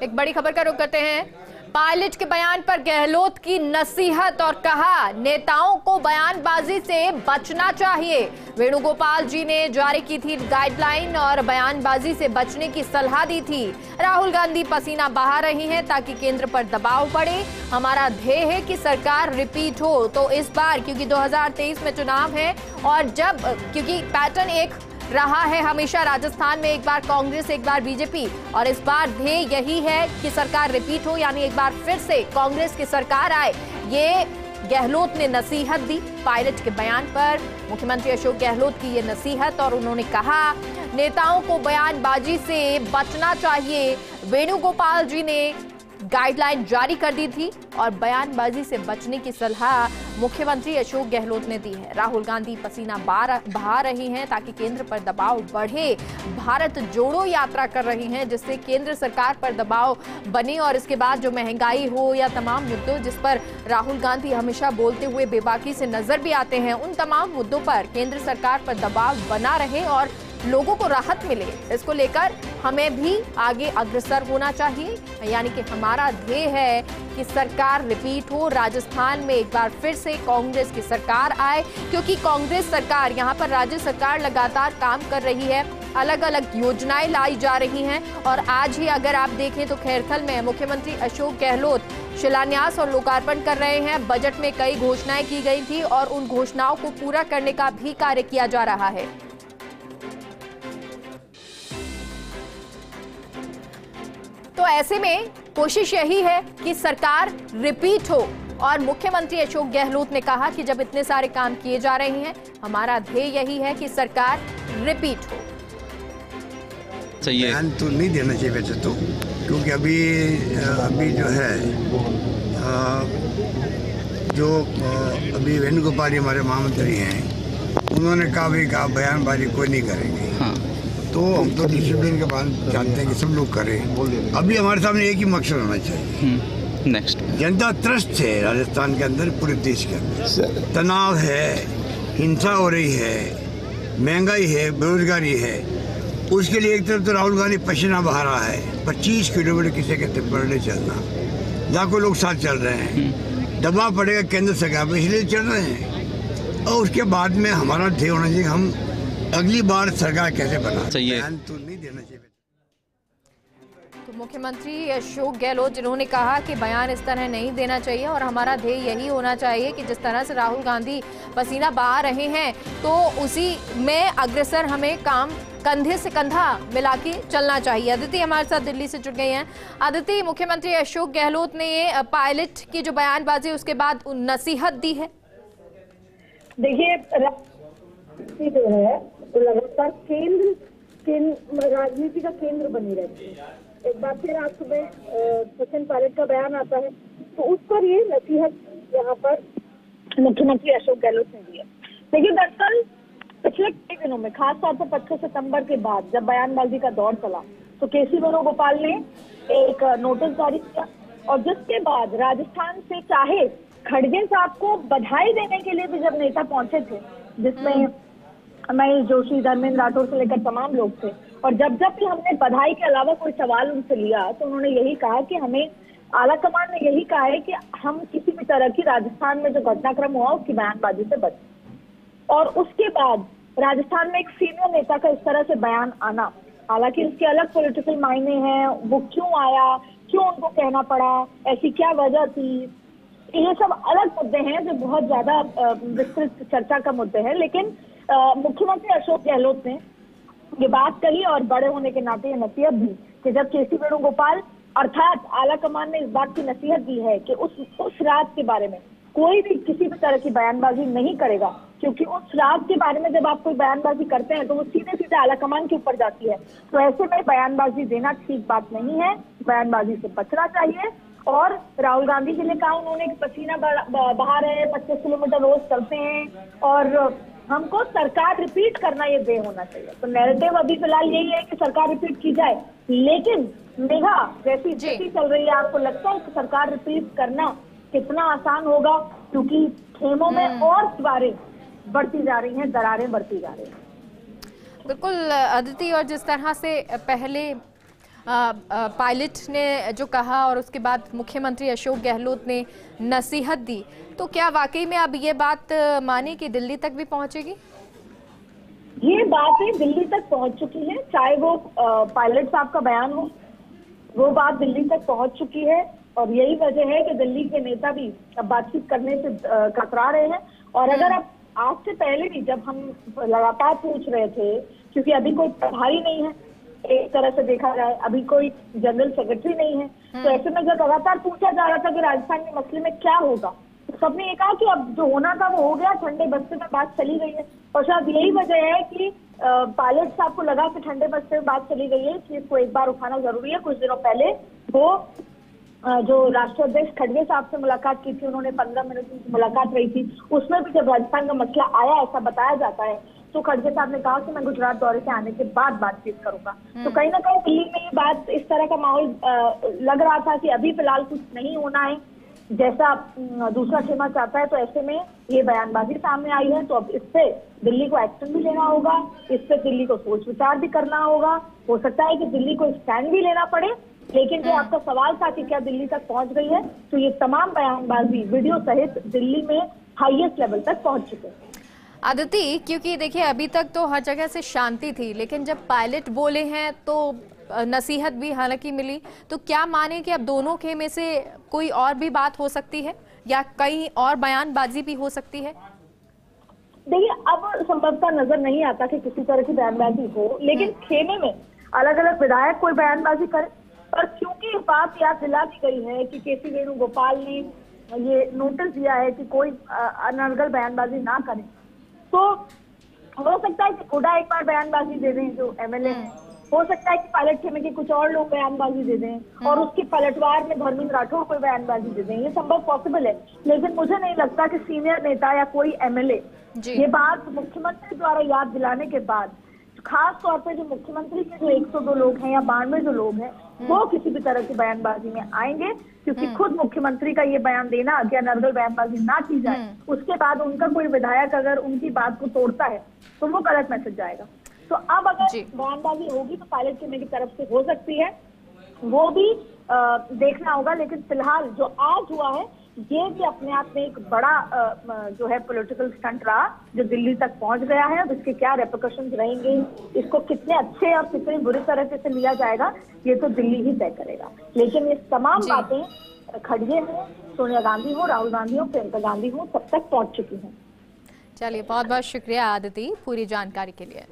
एक बड़ी खबर का रुख करते हैं। पायलट के बयान पर गहलोत की नसीहत और कहा नेताओं को बयानबाजी से बचना चाहिए। वेणुगोपाल जी ने जारी की थी गाइडलाइन और बयानबाजी से बचने की सलाह दी थी। राहुल गांधी पसीना बहा रही हैं ताकि केंद्र पर दबाव पड़े। हमारा ध्येय है कि सरकार रिपीट हो। तो इस बार क्योंकि 2023 में चुनाव है और क्योंकि पैटर्न एक रहा है हमेशा राजस्थान में, एक बार कांग्रेस एक बार बीजेपी, और इस बार ध्येय यही है कि सरकार रिपीट हो, यानी एक बार फिर से कांग्रेस की सरकार आए। ये गहलोत ने नसीहत दी पायलट के बयान पर। मुख्यमंत्री अशोक गहलोत की ये नसीहत, और उन्होंने कहा नेताओं को बयानबाजी से बचना चाहिए। वेणुगोपाल जी ने गाइडलाइन जारी कर दी थी और बयानबाजी से बचने की सलाह मुख्यमंत्री अशोक गहलोत ने दी है। राहुल गांधी पसीना बहा रही हैं ताकि केंद्र पर दबाव बढ़े। भारत जोड़ो यात्रा कर रही हैं जिससे केंद्र सरकार पर दबाव बने, और इसके बाद जो महंगाई हो या तमाम मुद्दों जिस पर राहुल गांधी हमेशा बोलते हुए बेबाकी से नजर भी आते हैं, उन तमाम मुद्दों पर केंद्र सरकार पर दबाव बना रहे और लोगों को राहत मिले। इसको लेकर हमें भी आगे अग्रसर होना चाहिए, यानी कि हमारा ध्येय है कि सरकार रिपीट हो, राजस्थान में एक बार फिर से कांग्रेस की सरकार आए, क्योंकि कांग्रेस सरकार यहाँ पर राज्य सरकार लगातार काम कर रही है, अलग अलग योजनाएं लाई जा रही हैं। और आज ही अगर आप देखें तो खैरथल में मुख्यमंत्री अशोक गहलोत शिलान्यास और लोकार्पण कर रहे हैं। बजट में कई घोषणाएं की गई थी और उन घोषणाओं को पूरा करने का भी कार्य किया जा रहा है। तो ऐसे में कोशिश यही है कि सरकार रिपीट हो, और मुख्यमंत्री अशोक गहलोत ने कहा कि जब इतने सारे काम किए जा रहे हैं, हमारा ध्येय यही है कि सरकार रिपीट हो। बयान तो नहीं देना चाहिए वैसे तो, क्योंकि अभी जो है अभी वेणुगोपाल जी हमारे महामंत्री हैं, उन्होंने कहा बयानबाजी कोई नहीं करेंगे। हाँ। तो हम तो डिसिप्लिन के बाद चाहते हैं कि सब लोग करें। अभी हमारे सामने एक ही मकसद होना चाहिए। नेक्स्ट, जनता त्रस्त है राजस्थान के अंदर, पूरे देश के अंदर तनाव है, हिंसा हो रही है, महंगाई है, बेरोजगारी है। उसके लिए एक तरफ तो राहुल गांधी पसीना बहा रहा है, 25 किलोमीटर किसी कहते पर डे चलना, लाखों लोग साथ चल रहे हैं, दबाव पड़ेगा केंद्र सरकार पर, इसलिए चल रहे हैं। और उसके बाद में हमारा ध्येय होना चाहिए हम अगली बार सरकार कैसे बना चाहिए, तो नहीं देना चाहिए। तो मुख्यमंत्री अशोक गहलोत जिन्होंने कहा कि बयान इस तरह नहीं देना चाहिए और हमारा ध्येय यही होना चाहिए कि जिस तरह से राहुल गांधी पसीना बहा रहे हैं तो उसी में अग्रसर हमें काम कंधे से कंधा मिला के चलना चाहिए। अदिति हमारे साथ दिल्ली से जुड़ गई हैं। अदिति, मुख्यमंत्री अशोक गहलोत ने ये पायलट की जो बयानबाजी उसके बाद नसीहत दी है। देखिए, जो है तो लगातार राजनीति का केंद्र बनी रहती है। एक बार फिर आज सुबह सचिन पायलट का बयान आता है तो उस पर ये नसीहत यहाँ पर मुख्यमंत्री अशोक गहलोत ने दी है। देखिए, दरअसल पिछले कई दिनों में, खासतौर पर 25 सितंबर के बाद जब बयानबाजी का दौर चला तो केसी वेणुगोपाल ने एक नोटिस जारी किया, और जिसके बाद राजस्थान से चाहे खड़गे साहब को बधाई देने के लिए भी जब नेता पहुंचे थे, जिसमें महेश जोशी, धर्मेंद्र राठौर से लेकर तमाम लोग थे, और जब भी हमने बधाई के अलावा कोई सवाल उनसे लिया तो उन्होंने यही कहा कि हमें आला कमान ने यही कहा है कि हम किसी भी तरह की राजस्थान में जो घटनाक्रम हुआ उसकी बयानबाजी से बचें। और उसके बाद राजस्थान में एक सीनियर नेता का इस तरह से बयान आना, हालांकि उसके अलग पॉलिटिकल मायने हैं, वो क्यों आया, क्यों उनको कहना पड़ा, ऐसी क्या वजह थी, ये सब अलग मुद्दे हैं जो बहुत ज्यादा विस्तृत चर्चा का मुद्दे हैं। लेकिन मुख्यमंत्री अशोक गहलोत ने ये बात कही और बड़े होने के नाते ये नसीहत दी कि जब केसी वेणुगोपाल अर्थात आला कमान ने इस बात की नसीहत दी है कि उस रात के बारे में कोई भी किसी भी तरह की बयानबाजी नहीं करेगा, क्योंकि उस रात के बारे में जब आप कोई बयानबाजी करते हैं तो वो सीधे सीधे आला कमान के ऊपर जाती है। तो ऐसे में बयानबाजी देना ठीक बात नहीं है, बयानबाजी से बचना चाहिए। और राहुल गांधी के लिए कहा उन्होंने कि पसीना बहा रहे हैं, 25 किलोमीटर रोज चलते हैं, और हमको सरकार रिपीट करना ये ध्येय होना चाहिए। तो नैरेटिव अभी फिलहाल यही है कि सरकार रिपीट की जाए, लेकिन मेघा जैसी स्थिति चल रही है, आपको लगता है कि सरकार रिपीट करना कितना आसान होगा? क्योंकि खेमों में और दीवारें बढ़ती जा रही हैं, दरारें बढ़ती जा रही हैं। बिल्कुल अदिति, और जिस तरह से पहले पायलट ने जो कहा और उसके बाद मुख्यमंत्री अशोक गहलोत ने नसीहत दी, तो क्या वाकई में अब ये बात माने कि दिल्ली तक भी पहुंचेगी? ये बातें दिल्ली तक पहुंच चुकी हैं, चाहे वो पायलट साहब का बयान हो, वो बात दिल्ली तक पहुंच चुकी है। और यही वजह है कि दिल्ली के नेता भी अब बातचीत करने से कतरा रहे हैं। और अगर अब आज से पहले भी जब हम लगातार पूछ रहे थे, क्योंकि अभी कोई प्रभारी नहीं है, एक तरह से देखा जाए अभी कोई जनरल सेक्रेटरी नहीं है, तो ऐसे में जब लगातार पूछा जा रहा था कि राजस्थान के मसले में क्या होगा, तो सबने ये कहा कि अब जो होना था वो हो गया, ठंडे बस्ते में बात चली गई है। और शायद यही वजह है कि पायलट साहब को लगा कि ठंडे बस्ते में बात चली गई है, इस चीज को एक बार उठाना जरूरी है। कुछ दिनों पहले वो जो राष्ट्राध्यक्ष खड़गे साहब से मुलाकात की थी, उन्होंने 15 मिनट की मुलाकात रही थी, उसमें भी जब राजस्थान का मसला आया, ऐसा बताया जाता है, तो खड़गे साहब ने कहा कि मैं गुजरात दौरे से आने के बाद बातचीत करूंगा। तो कहीं ना कहीं दिल्ली में ये बात, इस तरह का माहौल लग रहा था कि अभी फिलहाल कुछ नहीं होना है जैसा दूसरा खेमा चाहता है। तो ऐसे में ये बयानबाजी सामने आई है, तो अब इससे दिल्ली को एक्शन भी लेना होगा, इस पे दिल्ली को सोच विचार भी करना होगा। हो सकता है कि दिल्ली को स्टैंड भी लेना पड़े, लेकिन जो आपका सवाल था कि क्या दिल्ली तक पहुंच गई है, तो ये तमाम बयानबाजी वीडियो सहित दिल्ली में हाईएस्ट लेवल तक पहुंच चुके हैं। अदिति, क्योंकि देखिए अभी तक तो हर जगह से शांति थी, लेकिन जब पायलट बोले हैं तो नसीहत भी हालांकि मिली, तो क्या माने कि अब दोनों खेमे से कोई और भी बात हो सकती है या कहीं और बयानबाजी भी हो सकती है? देखिए, अब संभवतः नजर नहीं आता कि किसी तरह की बयानबाजी हो, लेकिन खेमे में अलग अलग विधायक कोई बयानबाजी करे, पर क्योंकि बात याद दिला दी गई है कि केसी वेणुगोपाल ने ये नोटिस दिया है कि कोई अनर्गल बयानबाजी ना करे, तो हो सकता है कि हुड्डा एक बार बयानबाजी दे दें जो एमएलए हैं, हो सकता है कि पायलट खेमे के कुछ और लोग बयानबाजी दे दें और उसके पलटवार में धर्मेंद्र राठौड़ कोई बयानबाजी दे दें, ये संभव पॉसिबल है। लेकिन मुझे नहीं लगता कि सीनियर नेता या कोई एमएलए ये बात मुख्यमंत्री द्वारा याद दिलाने के बाद, खास तौर पे जो मुख्यमंत्री के जो 102 लोग हैं या 92 जो लोग हैं, वो किसी भी तरह की बयानबाजी में आएंगे, क्योंकि खुद मुख्यमंत्री का ये बयान देना कि अनर्गल बयानबाजी ना की जाए, उसके बाद उनका कोई विधायक अगर उनकी बात को तोड़ता है तो वो गलत मैसेज जाएगा। तो अब अगर बयानबाजी होगी तो पायलट खेमे की तरफ से हो सकती है, वो भी देखना होगा। लेकिन फिलहाल जो आज हुआ है, ये भी अपने आप में एक बड़ा जो है पॉलिटिकल स्टंट रहा, जो दिल्ली तक पहुंच गया है। अब इसके क्या रेपरकशंस रहेंगे, इसको कितने अच्छे और कितने बुरी तरह से लिया जाएगा, ये तो दिल्ली ही तय करेगा। लेकिन ये तमाम बातें खड़गे हो, सोनिया गांधी हो, राहुल गांधी हो, प्रियंका गांधी हो, सब तक पहुंच चुकी हैं। चलिए, बहुत बहुत शुक्रिया आदिति पूरी जानकारी के लिए।